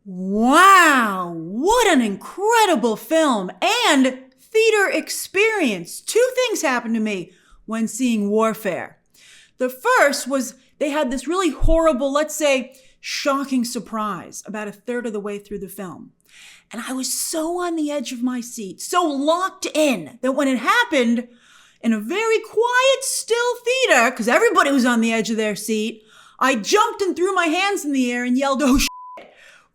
Wow, what an incredible film and theater experience. Two things happened to me when seeing Warfare. The first was they had this really horrible, let's say, shocking surprise about a third of the way through the film. And I was so on the edge of my seat, so locked in, that when it happened, in a very quiet, still theater, because everybody was on the edge of their seat, I jumped and threw my hands in the air and yelled, "Oh, shit."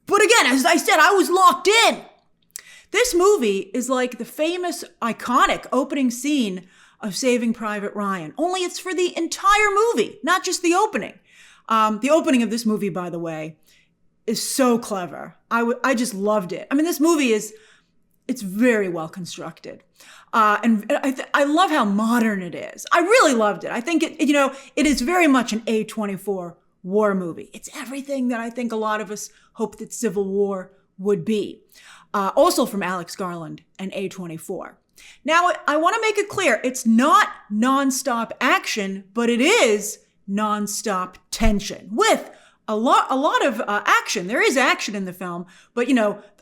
But again, as I said, I was locked in. This movie is like the famous, iconic opening scene of Saving Private Ryan, only it's for the entire movie, not just the opening. The opening of this movie, by the way, is so clever. I just loved it. I mean, this movie it's very well constructed. And I love how modern it is. I really loved it. I think it is very much an A24 war movie. It's everything that I think a lot of us hoped that Civil War would be. Also from Alex Garland and A24. Now, I want to make it clear, it's not nonstop action, but it is nonstop tension with a lot of action. There is action in the film, but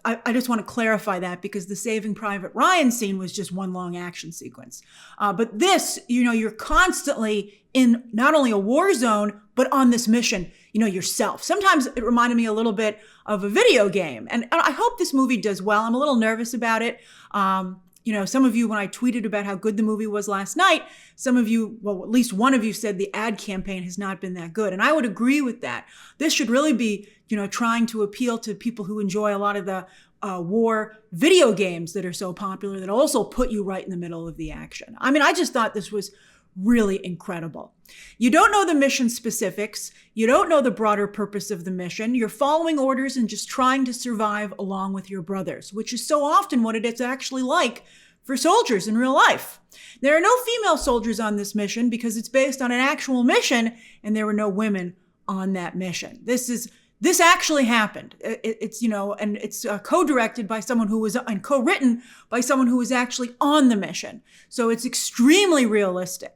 I just want to clarify that because the Saving Private Ryan scene was just one long action sequence. But this, you're constantly in not only a war zone, but on this mission, yourself. Sometimes it reminded me a little bit of a video game. And I hope this movie does well. I'm a little nervous about it. Some of you, when I tweeted about how good the movie was last night, some of you, well, at least one of you said the ad campaign has not been that good. And I would agree with that. This should really be, trying to appeal to people who enjoy a lot of the war video games that are so popular that also put you right in the middle of the action. I mean, I just thought this was really incredible. You don't know the mission specifics. You don't know the broader purpose of the mission. You're following orders and just trying to survive along with your brothers, which is so often what it is actually like for soldiers in real life. There are no female soldiers on this mission because it's based on an actual mission and there were no women on that mission. This actually happened. It's co-directed by someone who was, and co-written by someone who was actually on the mission. So it's extremely realistic.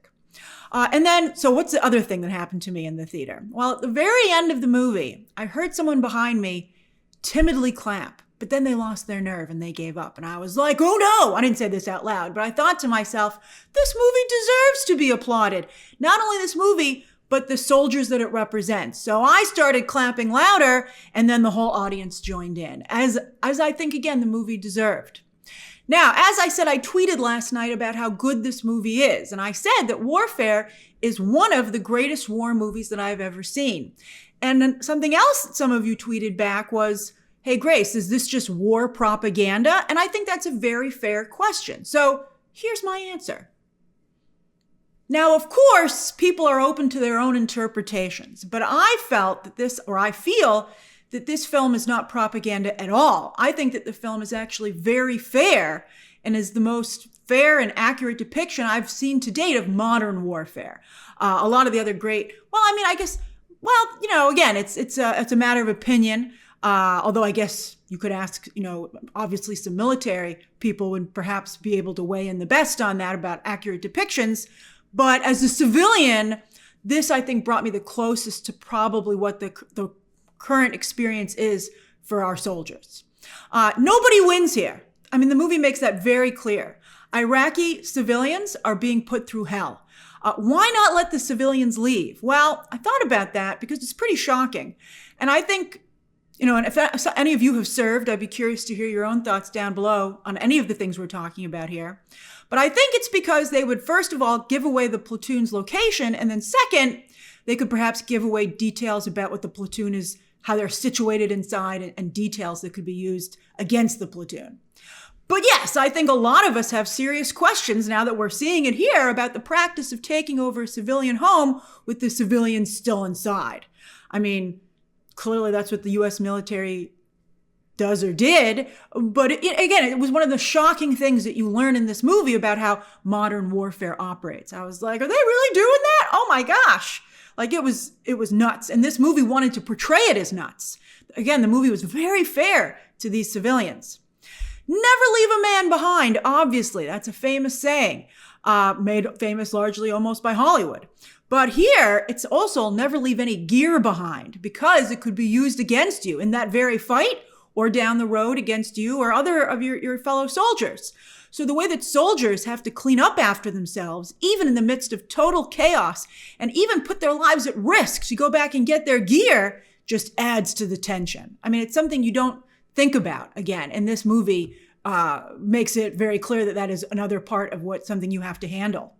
So what's the other thing that happened to me in the theater? Well, at the very end of the movie, I heard someone behind me timidly clap, but then they lost their nerve and they gave up. And I was like, oh no, I didn't say this out loud, but I thought to myself, this movie deserves to be applauded. Not only this movie, but the soldiers that it represents. So I started clapping louder and then the whole audience joined in, as I think, again, the movie deserved. Now, as I said, I tweeted last night about how good this movie is. And I said that Warfare is one of the greatest war movies that I've ever seen. And then something else that some of you tweeted back was, hey, Grace, is this just war propaganda? And I think that's a very fair question. So here's my answer. Now, of course, people are open to their own interpretations, but I feel that this film is not propaganda at all. I think that the film is actually very fair and is the most fair and accurate depiction I've seen to date of modern warfare. A lot of the other great, again, it's a matter of opinion. Although I guess you could ask, obviously some military people would perhaps be able to weigh in the best on that about accurate depictions. But as a civilian, this, I think, brought me the closest to probably what the current experience is for our soldiers. Nobody wins here. I mean, the movie makes that very clear. Iraqi civilians are being put through hell. Why not let the civilians leave? Well, I thought about that because it's pretty shocking. And I think, and if any of you have served, I'd be curious to hear your own thoughts down below on any of the things we're talking about here. But I think it's because they would, first of all, give away the platoon's location. And then second, they could perhaps give away details about what the platoon is, how they're situated inside, and details that could be used against the platoon. But yes, I think a lot of us have serious questions now that we're seeing it here about the practice of taking over a civilian home with the civilians still inside. I mean, clearly that's what the U.S. military does or did. But it was one of the shocking things that you learn in this movie about how modern warfare operates. I was like, are they really doing that? Oh my gosh. Like it was nuts. And this movie wanted to portray it as nuts. Again, the movie was very fair to these civilians. Never leave a man behind, obviously. That's a famous saying, made famous largely almost by Hollywood. But here, it's also never leave any gear behind because it could be used against you in that very fight or down the road against you or other of your fellow soldiers. So the way that soldiers have to clean up after themselves, even in the midst of total chaos, and even put their lives at risk to go back and get their gear, just adds to the tension. I mean, it's something you don't think about, again, and this movie makes it very clear that that is another part of something you have to handle.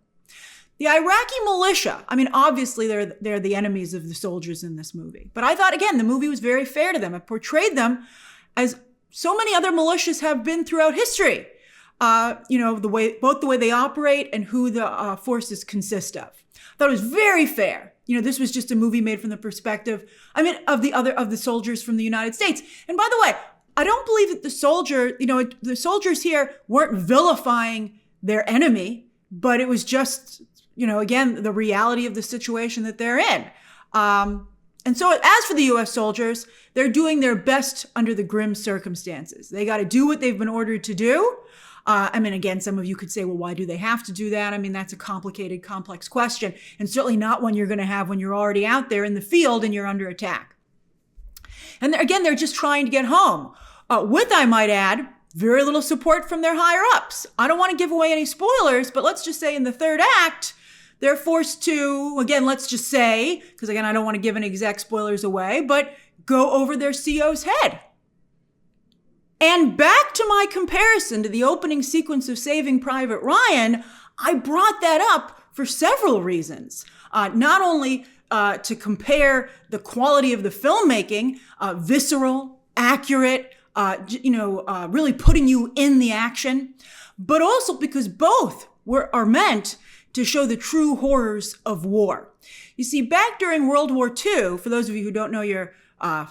The Iraqi militia, I mean, obviously they're the enemies of the soldiers in this movie. But I thought, again, the movie was very fair to them. It portrayed them as so many other militias have been throughout history. Both the way they operate and who the forces consist of. I thought it was very fair. This was just a movie made from the perspective, of the soldiers from the United States. And by the way, I don't believe that the soldiers here weren't vilifying their enemy, but it was just, again, the reality of the situation that they're in. And so as for the U.S. soldiers, they're doing their best under the grim circumstances. They got to do what they've been ordered to do. Again, some of you could say, well, why do they have to do that? That's a complicated, complex question, and certainly not one you're going to have when you're already out there in the field and you're under attack. And again, they're just trying to get home with, I might add, very little support from their higher ups. I don't want to give away any spoilers, but let's just say in the third act, they're forced to, again, let's just say, because again, I don't want to give any exact spoilers away, but go over their CO's head. And back to my comparison to the opening sequence of Saving Private Ryan, I brought that up for several reasons. Not only to compare the quality of the filmmaking, visceral, accurate, really putting you in the action, but also because both are meant to show the true horrors of war. You see, back during World War II, for those of you who don't know your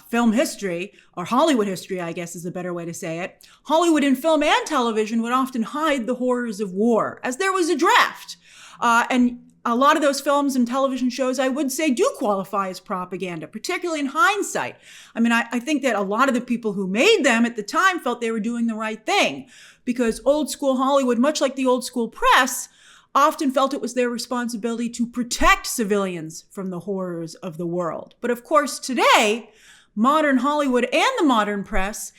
film history, or Hollywood history, I guess is a better way to say it, Hollywood in film and television would often hide the horrors of war, as there was a draft. And a lot of those films and television shows, I would say, do qualify as propaganda, particularly in hindsight. I think that a lot of the people who made them at the time felt they were doing the right thing, because old school Hollywood, much like the old school press, often felt it was their responsibility to protect civilians from the horrors of the world. But of course, today, modern Hollywood and the modern press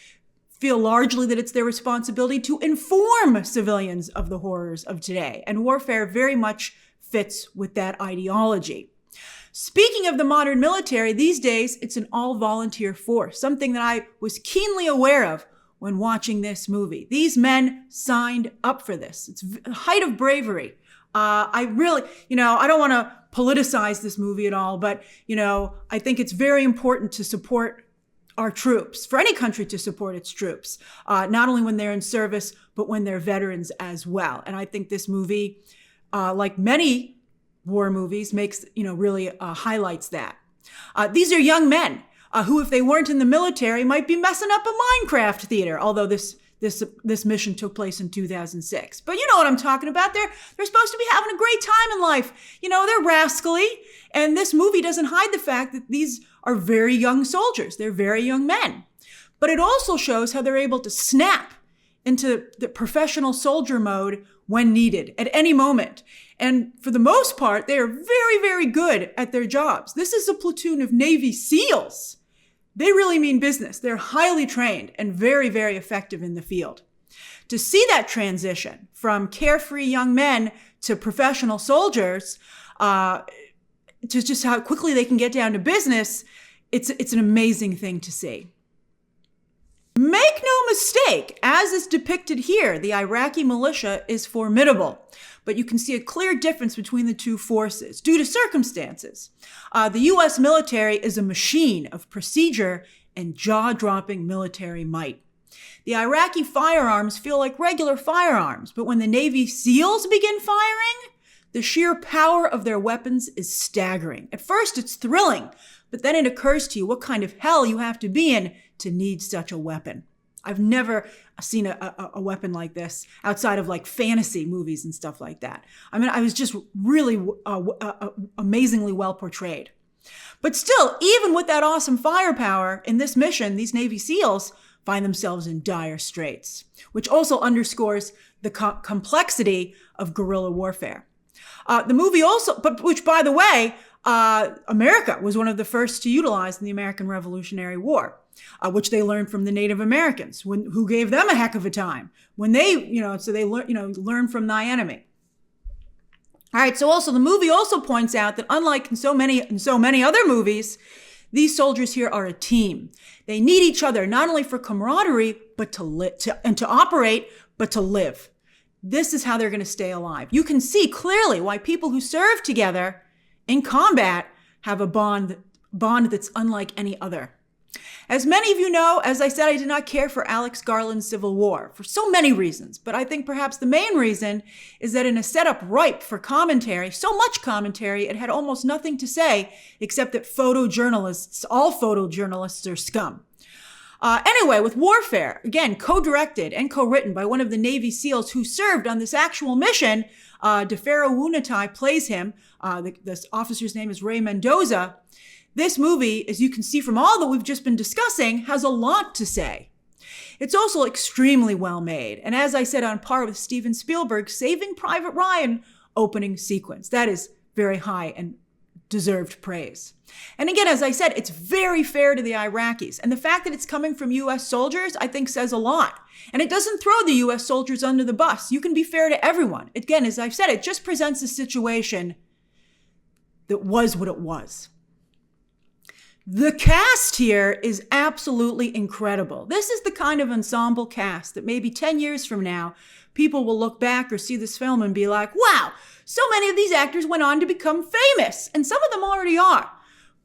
feel largely that it's their responsibility to inform civilians of the horrors of today. And warfare very much fits with that ideology. Speaking of the modern military, these days, it's an all-volunteer force, something that I was keenly aware of when watching this movie. These men signed up for this. It's a height of bravery. I really, I don't want to politicize this movie at all, but, I think it's very important to support our troops, for any country to support its troops, not only when they're in service, but when they're veterans as well. And I think this movie, like many war movies, makes, really highlights that. These are young men who, if they weren't in the military, might be messing up a Minecraft theater, although this mission took place in 2006. But you know what I'm talking about. They're supposed to be having a great time in life. They're rascally. And this movie doesn't hide the fact that these are very young soldiers. They're very young men. But it also shows how they're able to snap into the professional soldier mode when needed, at any moment. And for the most part, they are very, very good at their jobs. This is a platoon of Navy SEALs. They really mean business. They're highly trained and very, very effective in the field. To see that transition from carefree young men to professional soldiers, to just how quickly they can get down to business, it's an amazing thing to see. Make no mistake, as is depicted here, the Iraqi militia is formidable. But you can see a clear difference between the two forces due to circumstances. The U.S. military is a machine of procedure and jaw-dropping military might. The Iraqi firearms feel like regular firearms, but when the Navy SEALs begin firing, the sheer power of their weapons is staggering. At first, it's thrilling, but then it occurs to you what kind of hell you have to be in to need such a weapon. I've never seen a weapon like this outside of like fantasy movies and stuff like that. I was just really amazingly well portrayed. But still, even with that awesome firepower in this mission, these Navy SEALs find themselves in dire straits, which also underscores the complexity of guerrilla warfare. The movie also, which by the way, America was one of the first to utilize in the American Revolutionary War. which they learned from the Native Americans, who gave them a heck of a time when they, so they learn from thy enemy. All right, so also the movie also points out that unlike in so many other movies, these soldiers here are a team. They need each other not only for camaraderie, but to operate, but to live. This is how they're going to stay alive. You can see clearly why people who serve together in combat have a bond that's unlike any other. As many of you know, as I said, I did not care for Alex Garland's Civil War for so many reasons, but I think perhaps the main reason is that in a setup ripe for commentary, so much commentary, it had almost nothing to say except that all photojournalists are scum. Anyway, with Warfare, again, co-directed and co-written by one of the Navy SEALs who served on this actual mission, Defero Wunatai plays him. The officer's name is Ray Mendoza. This movie, as you can see from all that we've just been discussing, has a lot to say. It's also extremely well made. And as I said, on par with Steven Spielberg's Saving Private Ryan opening sequence. That is very high and deserved praise. And again, as I said, it's very fair to the Iraqis. And the fact that it's coming from U.S. soldiers, I think says a lot. And it doesn't throw the U.S. soldiers under the bus. You can be fair to everyone. Again, as I've said, it just presents a situation that was what it was. The cast here is absolutely incredible. This is the kind of ensemble cast that maybe 10 years from now, people will look back or see this film and be like, wow, so many of these actors went on to become famous. And some of them already are.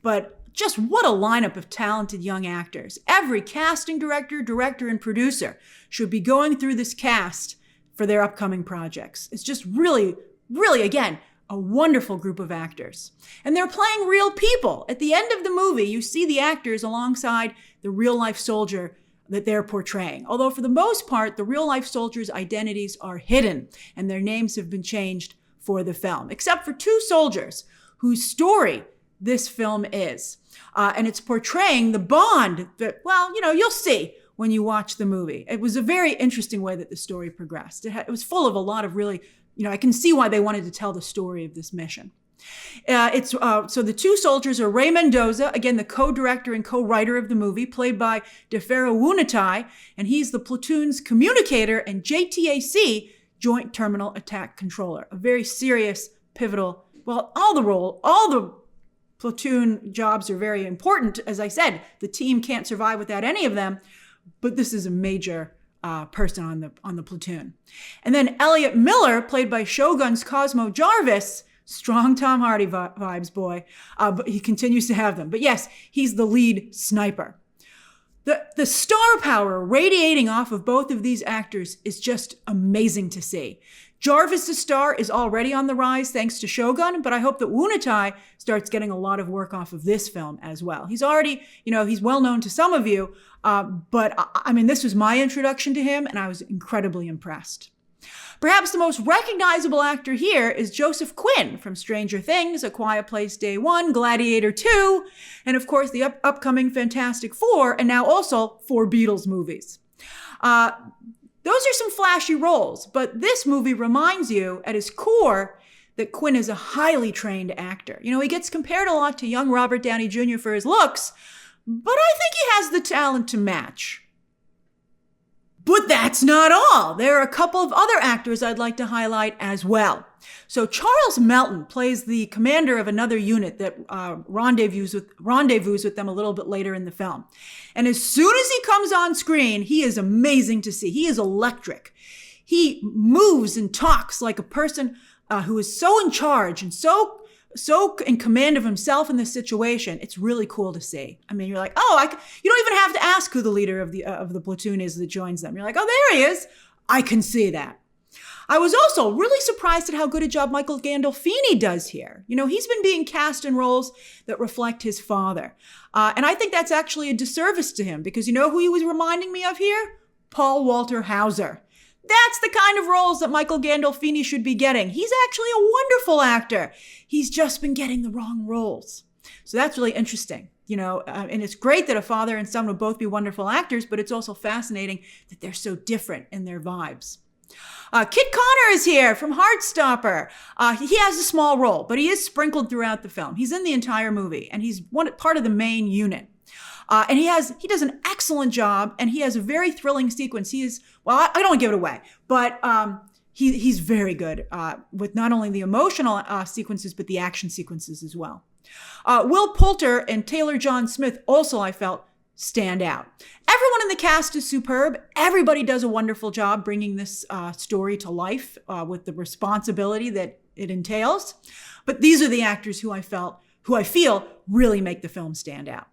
But just what a lineup of talented young actors. Every casting director, and producer should be going through this cast for their upcoming projects. It's just really, really, again, a wonderful group of actors. And they're playing real people. At the end of the movie, you see the actors alongside the real-life soldier that they're portraying. Although for the most part, the real-life soldiers' identities are hidden, and their names have been changed for the film, except for two soldiers whose story this film is. And it's portraying the bond that, well, you'll see when you watch the movie. It was a very interesting way that the story progressed. It was full of a lot of really, I can see why they wanted to tell the story of this mission. So the two soldiers are Ray Mendoza, again, the co-director and co-writer of the movie, played by Defero Wunatai, and he's the platoon's communicator and JTAC, Joint Terminal Attack Controller. A very serious, pivotal, well, all the platoon jobs are very important. As I said, the team can't survive without any of them, but this is a major person on the platoon. And then Elliot Miller, played by Shogun's Cosmo Jarvis, strong Tom Hardy vibes, boy, but he continues to have them. But yes, he's the lead sniper. The star power radiating off of both of these actors is just amazing to see. Jarvis' star is already on the rise thanks to Shogun, but I hope that Wunatai starts getting a lot of work off of this film as well. He's already, he's well known to some of you, but I mean, this was my introduction to him, and I was incredibly impressed. Perhaps the most recognizable actor here is Joseph Quinn from Stranger Things, A Quiet Place Day 1, Gladiator 2, and of course the upcoming Fantastic Four, and now also 4 Beatles movies. Those are some flashy roles, but this movie reminds you at its core that Quinn is a highly trained actor. He gets compared a lot to young Robert Downey Jr. for his looks, but I think he has the talent to match. But that's not all. There are a couple of other actors I'd like to highlight as well. So Charles Melton plays the commander of another unit that rendezvous with them a little bit later in the film. And as soon as he comes on screen, he is amazing to see. He is electric. He moves and talks like a person who is so in charge and so in command of himself in this situation. It's really cool to see. I mean, you're like, you don't even have to ask who the leader of the platoon is that joins them. You're like, oh, there he is. I can see that. I was also really surprised at how good a job Michael Gandolfini does here. He's been being cast in roles that reflect his father. And I think that's actually a disservice to him because you know who he was reminding me of here? Paul Walter Hauser. That's the kind of roles that Michael Gandolfini should be getting. He's actually a wonderful actor. He's just been getting the wrong roles. So that's really interesting. And it's great that a father and son will both be wonderful actors, but it's also fascinating that they're so different in their vibes. Kit Connor is here from Heartstopper. He has a small role, but he is sprinkled throughout the film. He's in the entire movie, and he's part of the main unit. And he does an excellent job, and he has a very thrilling sequence. I don't want to give it away, but he's very good with not only the emotional sequences, but the action sequences as well. Will Poulter and Taylor John Smith also, I felt, stand out. Everyone in the cast is superb. Everybody does a wonderful job bringing this story to life with the responsibility that it entails. But these are the actors who I feel really make the film stand out.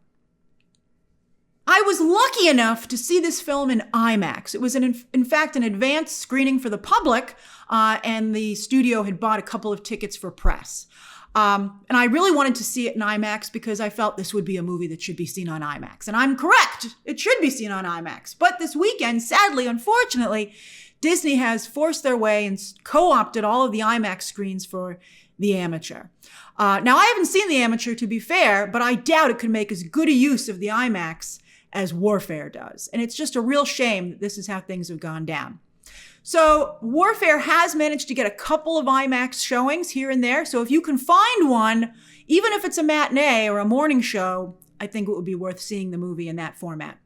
I was lucky enough to see this film in IMAX. It was, in fact, an advanced screening for the public, and the studio had bought a couple of tickets for press. And I really wanted to see it in IMAX because I felt this would be a movie that should be seen on IMAX. And I'm correct. It should be seen on IMAX. But this weekend, sadly, unfortunately, Disney has forced their way and co-opted all of the IMAX screens for The Amateur. Now, I haven't seen The Amateur, to be fair, but I doubt it could make as good a use of the IMAX as Warfare does. And it's just a real shame that this is how things have gone down. So Warfare has managed to get a couple of IMAX showings here and there. So if you can find one, even if it's a matinee or a morning show, I think it would be worth seeing the movie in that format.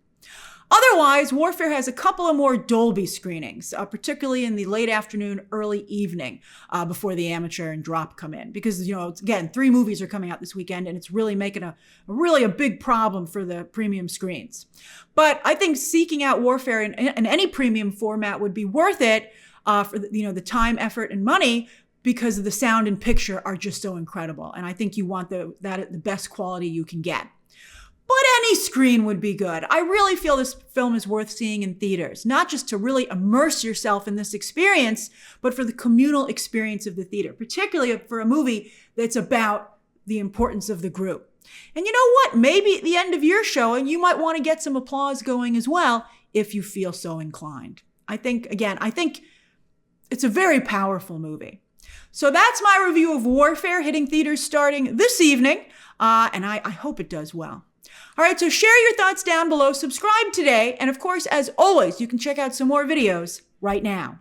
Otherwise, Warfare has a couple of more Dolby screenings, particularly in the late afternoon, early evening, before The Amateur and Drop come in. Because, again, 3 movies are coming out this weekend, and it's really making a big problem for the premium screens. But I think seeking out Warfare in any premium format would be worth it for the time, effort, and money, because the sound and picture are just so incredible. And I think you want the best quality you can get. But any screen would be good. I really feel this film is worth seeing in theaters, not just to really immerse yourself in this experience, but for the communal experience of the theater, particularly for a movie that's about the importance of the group. And you know what? Maybe at the end of your showing, you might want to get some applause going as well, if you feel so inclined. I think it's a very powerful movie. So that's my review of Warfare, hitting theaters starting this evening, and I hope it does well. All right, so share your thoughts down below, subscribe today, and of course, as always, you can check out some more videos right now.